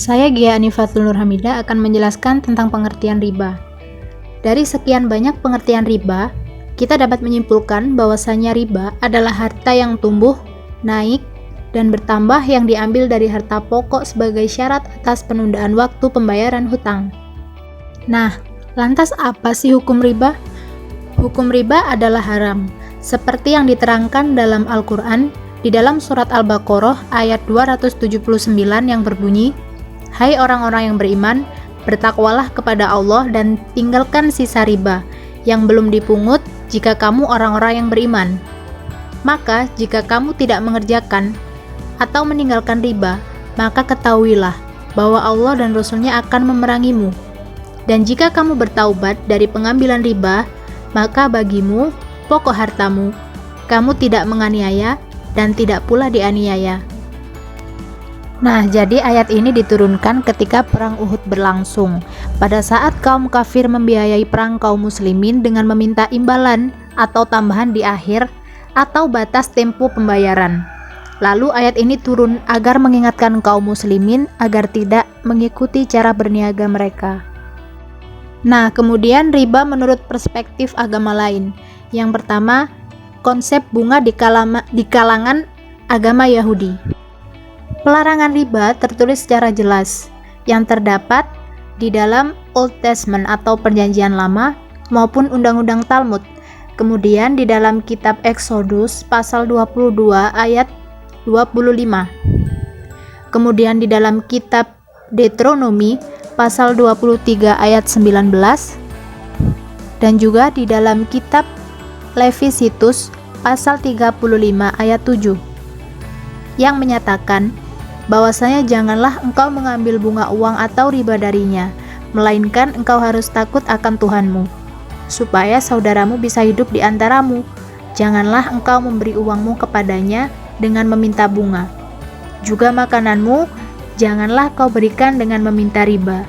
Saya Gia Anifatul Nurhamida akan menjelaskan tentang pengertian riba. Dari sekian banyak pengertian riba, kita dapat menyimpulkan bahwasanya riba adalah harta yang tumbuh, naik, dan bertambah yang diambil dari harta pokok sebagai syarat atas penundaan waktu pembayaran hutang. Nah, lantas apa sih hukum riba? Hukum riba adalah haram, seperti yang diterangkan dalam Al-Quran di dalam surat Al-Baqarah ayat 279 yang berbunyi, "Hai orang-orang yang beriman, bertakwalah kepada Allah dan tinggalkan sisa riba yang belum dipungut jika kamu orang-orang yang beriman. Maka jika kamu tidak mengerjakan atau meninggalkan riba, maka ketahuilah bahwa Allah dan Rasul-Nya akan memerangimu. Dan jika kamu bertaubat dari pengambilan riba, maka bagimu pokok hartamu, kamu tidak menganiaya dan tidak pula dianiaya." Nah, jadi ayat ini diturunkan ketika perang Uhud berlangsung. Pada saat kaum kafir membiayai perang kaum muslimin dengan meminta imbalan atau tambahan di akhir atau batas tempo pembayaran. Lalu ayat ini turun agar mengingatkan kaum muslimin agar tidak mengikuti cara berniaga mereka. Nah, kemudian riba menurut perspektif agama lain. Yang pertama, konsep bunga di kalangan agama Yahudi. Pelarangan riba tertulis secara jelas yang terdapat di dalam Old Testament atau Perjanjian Lama maupun Undang-Undang Talmud. Kemudian di dalam kitab Exodus pasal 22 ayat 25. Kemudian di dalam kitab Deuteronomi pasal 23 ayat 19 dan juga di dalam kitab Leviticus pasal 35 ayat 7 yang menyatakan bahwasanya janganlah engkau mengambil bunga uang atau riba darinya, melainkan engkau harus takut akan Tuhanmu, supaya saudaramu bisa hidup di antaramu. Janganlah engkau memberi uangmu kepadanya dengan meminta bunga. Juga makananmu, janganlah kau berikan dengan meminta riba.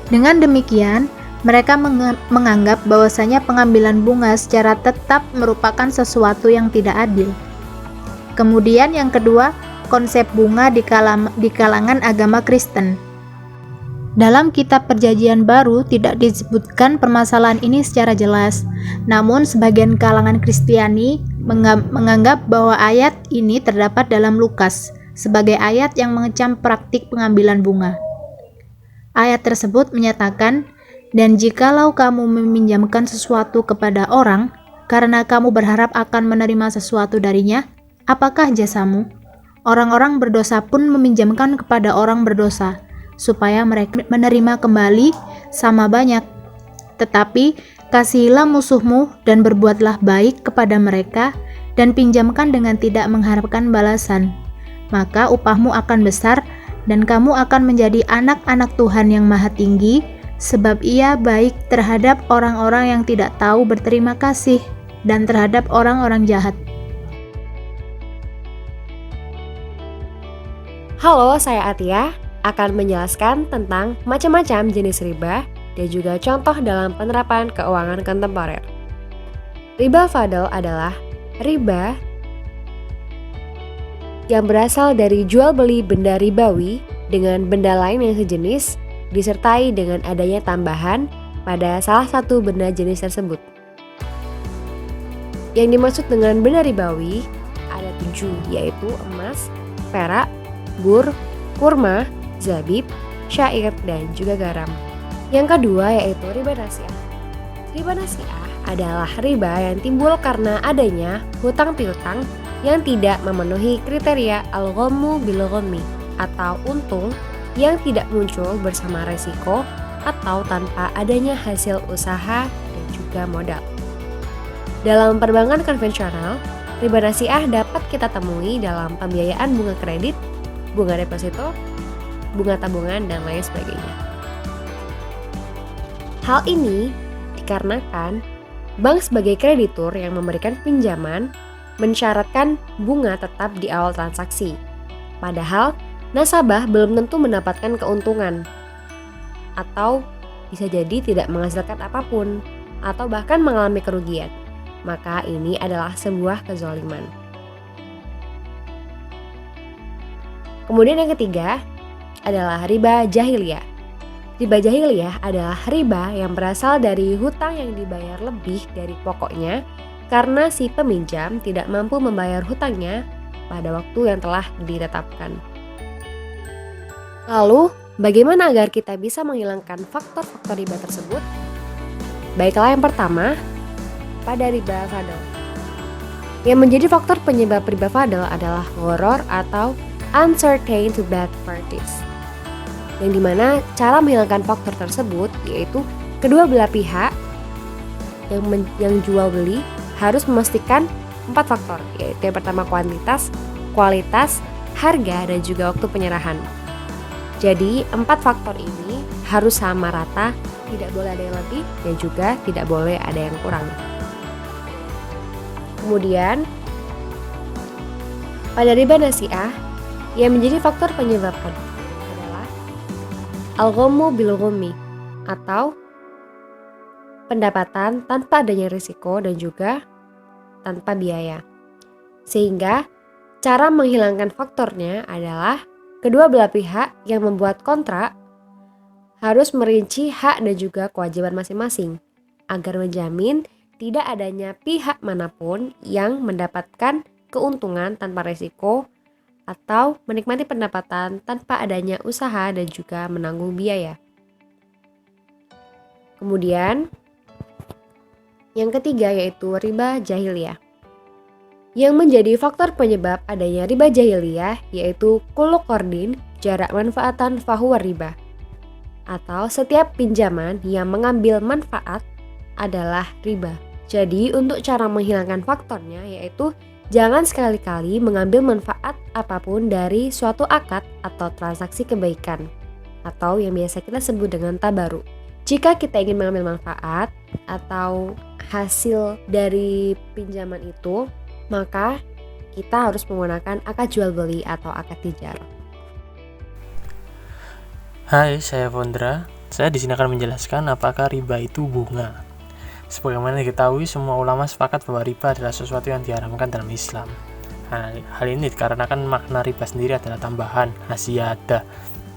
Dengan demikian, mereka menganggap bahwasanya pengambilan bunga secara tetap merupakan sesuatu yang tidak adil. Kemudian yang kedua, konsep bunga di kalangan agama Kristen. Dalam kitab Perjanjian Baru tidak disebutkan permasalahan ini secara jelas. Namun sebagian kalangan Kristiani menganggap bahwa ayat ini terdapat dalam Lukas sebagai ayat yang mengecam praktik pengambilan bunga. Ayat tersebut menyatakan, "Dan jikalau kamu meminjamkan sesuatu kepada orang karena kamu berharap akan menerima sesuatu darinya, apakah jasamu? Orang-orang berdosa pun meminjamkan kepada orang berdosa, supaya mereka menerima kembali sama banyak. Tetapi kasihilah musuhmu dan berbuatlah baik kepada mereka, dan pinjamkan dengan tidak mengharapkan balasan. Maka upahmu akan besar, dan kamu akan menjadi anak-anak Tuhan yang Maha Tinggi, sebab Ia baik terhadap orang-orang yang tidak tahu berterima kasih, dan terhadap orang-orang jahat." Halo, saya Atia akan menjelaskan tentang macam-macam jenis riba dan juga contoh dalam penerapan keuangan kontemporer. Riba fadl adalah riba yang berasal dari jual beli benda ribawi dengan benda lain yang sejenis disertai dengan adanya tambahan pada salah satu benda jenis tersebut. Yang dimaksud dengan benda ribawi ada 7, yaitu emas, perak, bur, kurma, zabib, syair, dan juga garam. Yang kedua yaitu riba nasiah. Riba nasiah adalah riba yang timbul karena adanya hutang piutang yang tidak memenuhi kriteria al-ghammu bil-ghammi atau untung yang tidak muncul bersama resiko atau tanpa adanya hasil usaha dan juga modal. Dalam perbankan konvensional, riba nasiah dapat kita temui dalam pembiayaan bunga kredit, bunga deposito, bunga tabungan, dan lain sebagainya. Hal ini dikarenakan bank sebagai kreditur yang memberikan pinjaman mensyaratkan bunga tetap di awal transaksi. Padahal nasabah belum tentu mendapatkan keuntungan atau bisa jadi tidak menghasilkan apapun atau bahkan mengalami kerugian. Maka ini adalah sebuah kezaliman. Kemudian yang ketiga, adalah riba jahiliyah. Riba jahiliyah adalah riba yang berasal dari hutang yang dibayar lebih dari pokoknya karena si peminjam tidak mampu membayar hutangnya pada waktu yang telah ditetapkan. Lalu, bagaimana agar kita bisa menghilangkan faktor-faktor riba tersebut? Baiklah, yang pertama, pada riba fadl. Yang menjadi faktor penyebab riba fadl adalah gharar atau uncertain to bad parties. Yang dimana cara menghilangkan faktor tersebut yaitu kedua belah pihak yang jual beli harus memastikan 4 faktor, yaitu yang pertama kuantitas, kualitas, harga, dan juga waktu penyerahan. Jadi 4 faktor ini harus sama rata, tidak boleh ada yang lebih dan juga tidak boleh ada yang kurang. Kemudian pada riba nasi'ah yang menjadi faktor penyebab adalah al-ghammu bil ghammi atau pendapatan tanpa adanya risiko dan juga tanpa biaya. Sehingga cara menghilangkan faktornya adalah kedua belah pihak yang membuat kontrak harus merinci hak dan juga kewajiban masing-masing agar menjamin tidak adanya pihak manapun yang mendapatkan keuntungan tanpa risiko atau menikmati pendapatan tanpa adanya usaha dan juga menanggung biaya. Kemudian yang ketiga yaitu riba jahiliyah. Yang menjadi faktor penyebab adanya riba jahiliyah yaitu kullu qardin jarak manfaatan fahuwa riba. Atau setiap pinjaman yang mengambil manfaat adalah riba. Jadi untuk cara menghilangkan faktornya yaitu jangan sekali-kali mengambil manfaat apapun dari suatu akad atau transaksi kebaikan atau yang biasa kita sebut dengan tabaruk. Jika kita ingin mengambil manfaat atau hasil dari pinjaman itu, maka kita harus menggunakan akad jual beli atau akad tijarah. Hai, saya Vondra. Saya di sini akan menjelaskan apakah riba itu bunga. Sebagaimana diketahui, semua ulama sepakat bahwa riba adalah sesuatu yang diharamkan dalam Islam. Hal ini dikarenakan makna riba sendiri adalah tambahan, ziyadah,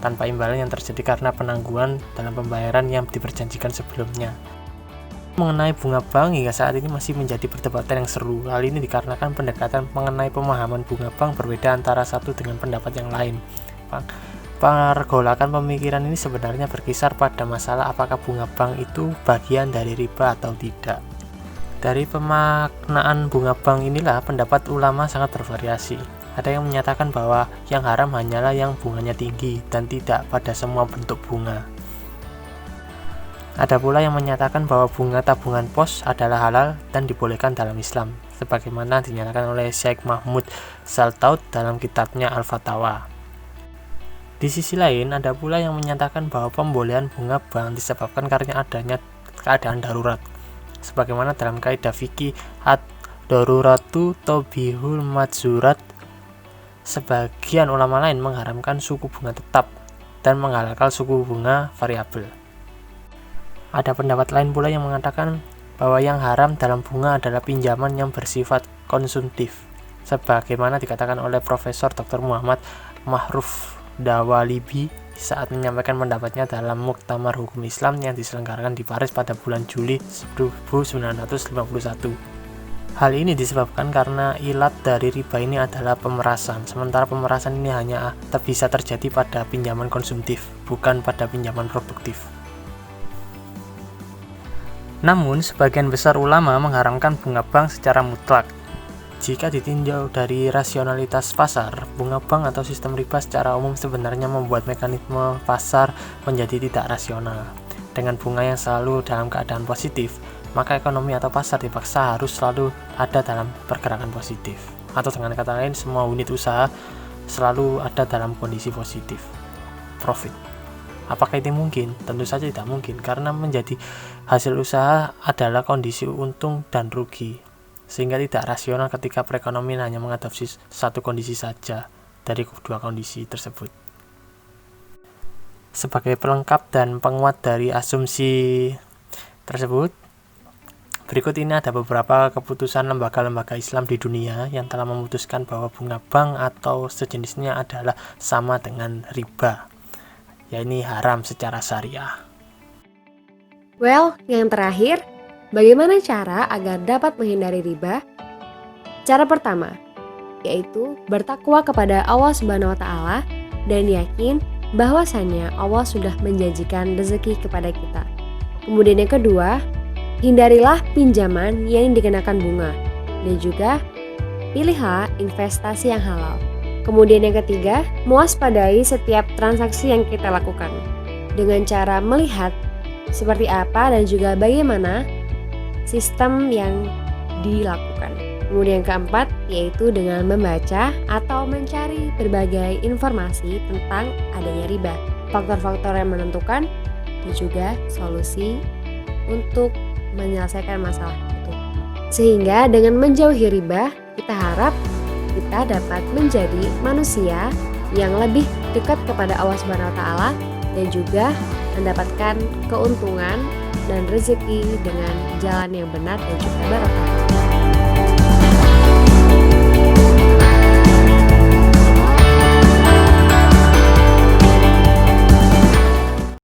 tanpa imbalan yang terjadi karena penangguhan dalam pembayaran yang diperjanjikan sebelumnya. Mengenai bunga bank hingga saat ini masih menjadi perdebatan yang seru. Hal ini dikarenakan pendekatan mengenai pemahaman bunga bank berbeda antara satu dengan pendapat yang lain. Pergolakan pemikiran ini sebenarnya berkisar pada masalah apakah bunga bank itu bagian dari riba atau tidak. Dari pemaknaan bunga bank inilah pendapat ulama sangat bervariasi. Ada yang menyatakan bahwa yang haram hanyalah yang bunganya tinggi dan tidak pada semua bentuk bunga. Ada pula yang menyatakan bahwa bunga tabungan pos adalah halal dan dibolehkan dalam Islam, sebagaimana dinyatakan oleh Syekh Mahmud Saltaut dalam kitabnya Al-Fatawa. Di sisi lain, ada pula yang menyatakan bahwa pembolehan bunga bank disebabkan karena adanya keadaan darurat, sebagaimana dalam kaidah fikih ad-daruratu tobihul madzurat. Sebagian ulama lain mengharamkan suku bunga tetap dan menghalalkan suku bunga variabel. Ada pendapat lain pula yang mengatakan bahwa yang haram dalam bunga adalah pinjaman yang bersifat konsumtif, sebagaimana dikatakan oleh Profesor Dr. Muhammad Mahruf Dawalibi saat menyampaikan pendapatnya dalam Muktamar Hukum Islam yang diselenggarakan di Paris pada bulan Juli 1951. Hal ini disebabkan karena ilat dari riba ini adalah pemerasan, sementara pemerasan ini hanya bisa terjadi pada pinjaman konsumtif, bukan pada pinjaman produktif. Namun, sebagian besar ulama mengharamkan bunga bank secara mutlak. Jika ditinjau dari rasionalitas pasar, bunga bank atau sistem riba secara umum sebenarnya membuat mekanisme pasar menjadi tidak rasional. Dengan bunga yang selalu dalam keadaan positif, maka ekonomi atau pasar dipaksa harus selalu ada dalam pergerakan positif. Atau dengan kata lain, semua unit usaha selalu ada dalam kondisi positif, profit. Apakah itu mungkin? Tentu saja tidak mungkin, karena menjadi hasil usaha adalah kondisi untung dan rugi, sehingga tidak rasional ketika perekonomian hanya mengadopsi satu kondisi saja dari kedua kondisi tersebut. Sebagai pelengkap dan penguat dari asumsi tersebut, berikut ini ada beberapa keputusan lembaga-lembaga Islam di dunia yang telah memutuskan bahwa bunga bank atau sejenisnya adalah sama dengan riba. yakni haram secara syariah. Well, yang terakhir, bagaimana cara agar dapat menghindari riba? Cara pertama, yaitu bertakwa kepada Allah Subhanahu wa Ta'ala dan yakin bahwasannya Allah sudah menjanjikan rezeki kepada kita. Kemudian yang kedua, hindarilah pinjaman yang dikenakan bunga dan juga pilihlah investasi yang halal. Kemudian yang ketiga, mewaspadai setiap transaksi yang kita lakukan dengan cara melihat seperti apa dan juga bagaimana sistem yang dilakukan. Kemudian yang keempat, yaitu dengan membaca atau mencari berbagai informasi tentang adanya riba, faktor-faktor yang menentukan, dan juga solusi untuk menyelesaikan masalah itu. Sehingga dengan menjauhi riba, kita harap kita dapat menjadi manusia yang lebih dekat kepada Allah Subhanahu wa Ta'ala dan juga mendapatkan keuntungan dan rezeki dengan jalan yang benar dan juga barokah.